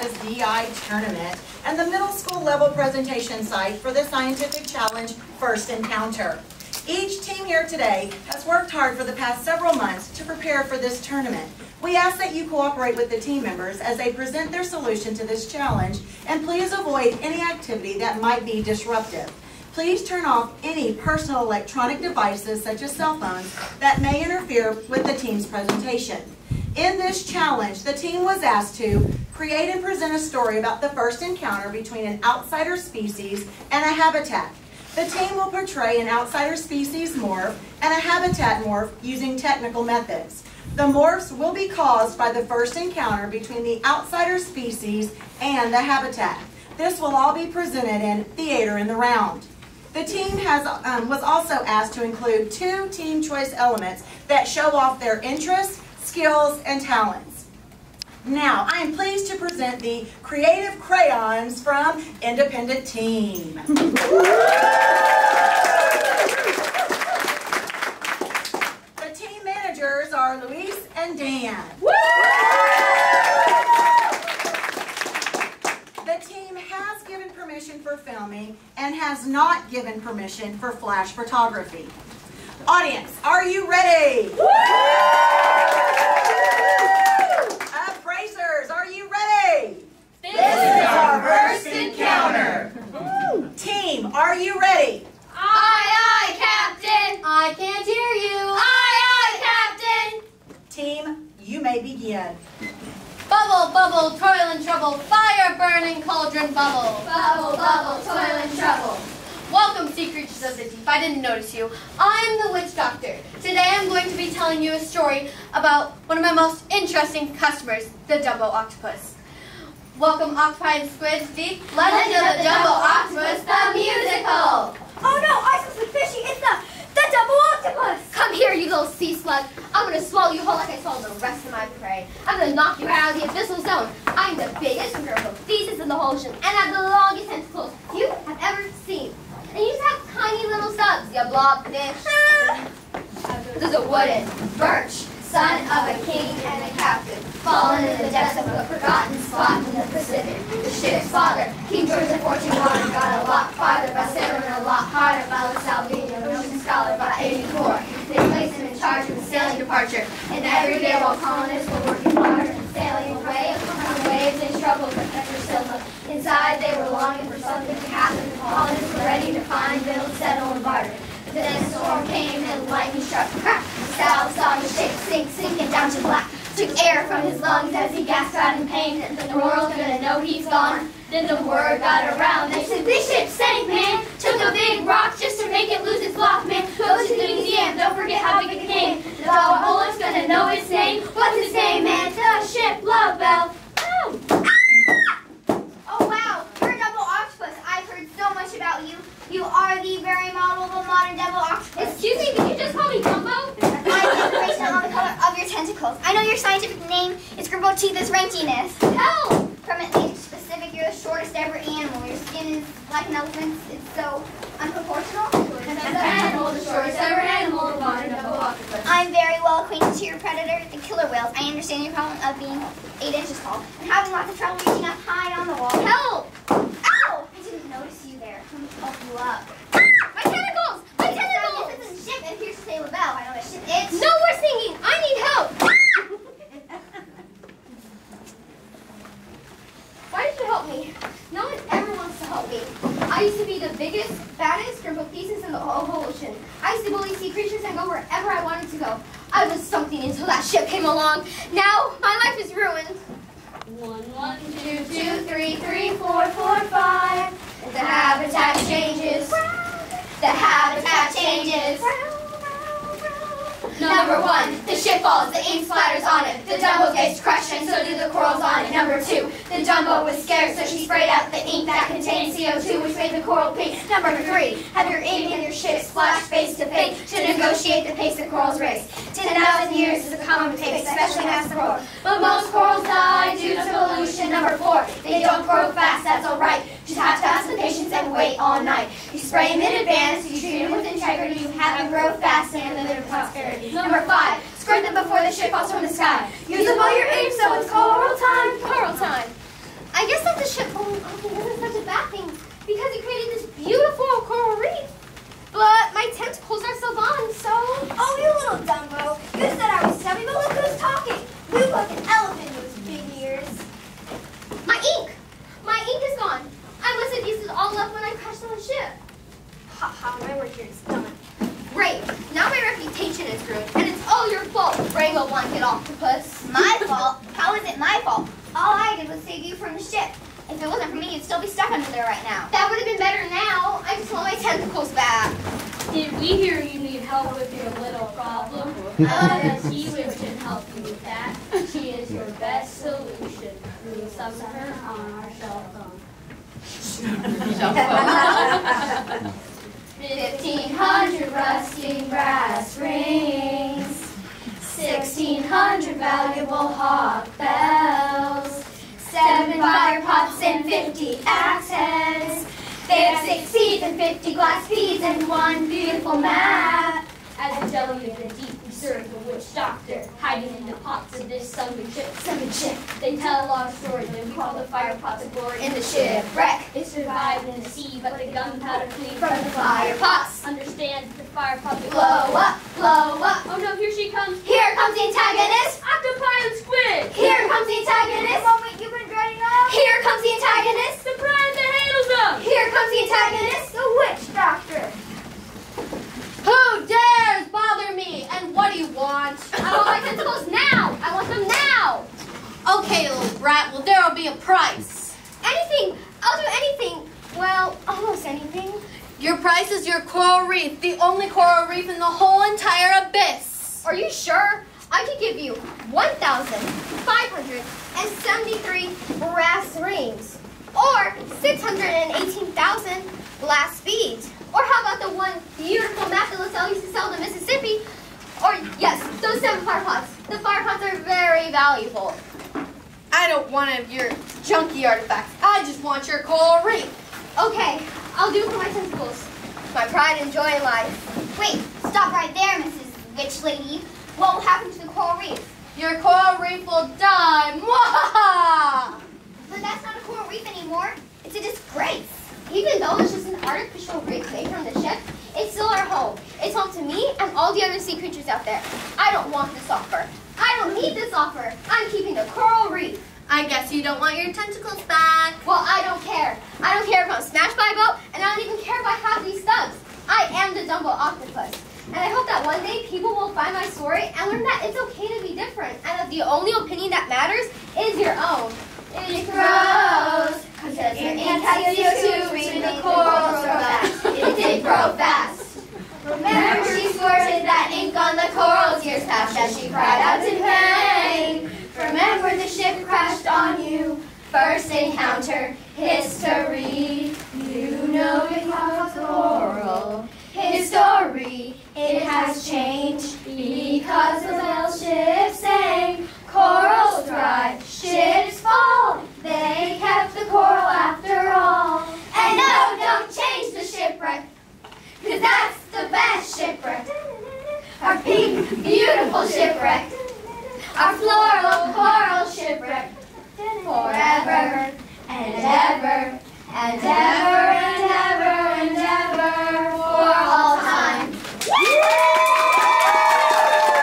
Sciences DI Tournament and the middle school level presentation site for the Scientific Challenge First Encounter. Each team here today has worked hard for the past several months to prepare for this tournament. We ask that you cooperate with the team members as they present their solution to this challenge, and please avoid any activity that might be disruptive. Please turn off any personal electronic devices such as cell phones that may interfere with the team's presentation. In this challenge, the team was asked to create and present a story about the first encounter between an outsider species and a habitat. The team will portray an outsider species morph and a habitat morph using technical methods. The morphs will be caused by the first encounter between the outsider species and the habitat. This will all be presented in Theater in the Round. The team was also asked to include 2 team choice elements that show off their interests, skills, and talents. Now, I am pleased to present the Creative Crayons from Independent Team. The team managers are Luis and Dan. The team has given permission for filming and has not given permission for flash photography. Audience, are you ready? Appraisers, are you ready? This is our first encounter. Team, are you ready? Aye, aye, Captain. I can't hear you. Aye, aye, Captain. Team, you may begin. Bubble, bubble, toil and trouble, fire burning cauldron bubble. Bubble, bubble, toil and trouble. Welcome, sea creatures of the deep. I didn't notice you. I'm the witch doctor. Today I'm going to be telling you a story about one of my most interesting customers, the Dumbo octopus. Welcome, octopi and squids deep. Let's do the Dumbo octopus, the musical. Oh no, I smell fishy. It's the Dumbo octopus. Come here, you little sea slug. I'm going to swallow you whole like I swallowed the rest of my prey. I'm going to knock you out of the abyssal zone. I'm the biggest feces in the whole ocean and have the longest tentacles you have ever seen. And you just have tiny little subs, you blobfish. There's a wooden birch, son of a king and a captain, fallen in the depths of a forgotten spot in the Pacific. The ship's father, King George IV, got a lot farther by sailing a lot harder by the Salvador, an ocean scholar by 84. They placed him in charge of the sailing departure, and every day while colonists were working hard and sailing away upon the waves and struggled to catch their silver. Inside they were longing for something to happen. The colonists were ready to find, build, settle, and barter. Then a storm came and lightning struck. Crack! Sal saw the ship sinking down to black. Took air from his lungs as he gasped out in pain. And the world's gonna know he's gone. Then the word got around. They said, this ship sank, man. Took a big rock just to make it lose its block, man. Go to the museum, don't forget how big it came. The world's gonna know its name. What's his name, man? The ship Love Bell. Oh wow, you're a Dumbo octopus. I've heard so much about you. You are the very model of a modern Dumbo octopus. Excuse me, did you just call me Dumbo? I have information on the color of your tentacles. I know your scientific name is Gribotethus rentinus. Hell! From at least specific, you're the shortest ever animal. Your skin is like an elephant's. It's so unproportional. Animal, the shortest ever animal, the modern Dumbo octopus. I'm very well acquainted to your predator, the killer whales. I understand your problem of being 8 inches tall and having lots of trouble reaching up high on the wall. Help! Ow! I didn't notice you there. Let me help you up. My tentacles! My tentacles! This is a ship, and here's to say LaBelle. I know what ship it's. No more singing! I need help! Why did you help me? No one ever wants to help me. I used to be the biggest, baddest group of pieces in the whole ocean. I used to bully sea creatures and go wherever I wanted to go. I was something until that ship came along. Now, my life is ruined. 1, 1, 2, 2, 3, 3, 4, 4, 5. The habitat changes. The habitat changes. Number 1, the ship falls, the ink splatters on it. The Dumbo gets crushed and so do the corals on it. Number 2, the Dumbo was scared so she sprayed out the ink that contained CO2 which made the coral pink. Number 3, have your ink and your ship splash face to face to negotiate the pace the corals race. 10,000 years is a common pace, especially mass coral. But most corals die due to pollution. Number 4, they don't grow fast, that's alright. Just have to have some patience and wait all night. You spray them in advance, you treat them with integrity, you have them grow fast and live in prosperity. Number 5, squirt them before the ship falls from the sky. Use up all your ink so it's coral time. Coral time. I save you from the ship. If it wasn't for me, you'd still be stuck under there right now. That would have been better now. I just want my tentacles back. Did we hear you need help with your little problem? She can help you with that. She is your best solution. We will summon her on our cell phone. 1,500 rusting brass rings, 1,600 valuable hawk bells, 7 fire pots and 50 axe heads. They have 6 teeth and 50 glass beads and 1 beautiful map. As a jelly in the deep, we serve the witch doctor, hiding in the pots of this sunken ship. They tell a lot of stories, and we call the fire pots of glory in the shipwreck. It survived in the sea, but the gunpowder flew from the fire pots. Understand the fire pots will blow up, blow up. Oh no, here she comes. Here comes the antagonist. Octopi and squid. Here comes the antagonist. The moment you've been dreading of. Here comes the antagonist. The prize that handles them. Here comes the antagonist. The witch doctor. Who dares bother me? And what do you want? I want my tentacles now. I want them now. Okay, little brat. Well, there'll be a price. Anything. I'll do anything. Well, almost anything. Your price is your coral reef, the only coral reef in the whole entire abyss. Are you sure? I could give you 1,573 brass rings, or 618,000 glass beads. Or how about the one beautiful map that LaSalle used to sell in Mississippi? Or, yes, those 7 fire pots. The fire pots are very valuable. I don't want any of your junky artifacts. I just want your coral reef. Okay, I'll do it for my tentacles. My pride and joy in life. Wait, stop right there, Mrs. Witch Lady. What will happen to the coral reef? Your coral reef will die. Mwahaha! But that's not a coral reef anymore. It's a disgrace. Even though it's just an artificial reef made from the ship, it's still our home. It's home to me and all the other sea creatures out there. I don't want this offer. I don't need this offer. I'm keeping the coral reef. I guess you don't want your tentacles back. Well, I don't care. I don't care if I'm smashed by a boat, and I don't even care if I have these stubs. I am the Dumbo octopus. And I hope that one day people will find my story and learn that it's okay to be different, and that the only opinion that matters is your own. It grows, because your ink has CO2, reading the corals grow fast. It did grow fast. Remember she squirted that ink on the corals years past as she cried out in pain. Remember the ship crashed on you. First encounter history. You know it was coral history. It has changed because the bell ship sang. Corals thrive, ships fall. They kept the coral after all. And no, don't change the shipwreck, because that's the best shipwreck. Our pink, beautiful shipwreck. Our floral coral shipwreck. Forever and ever and ever and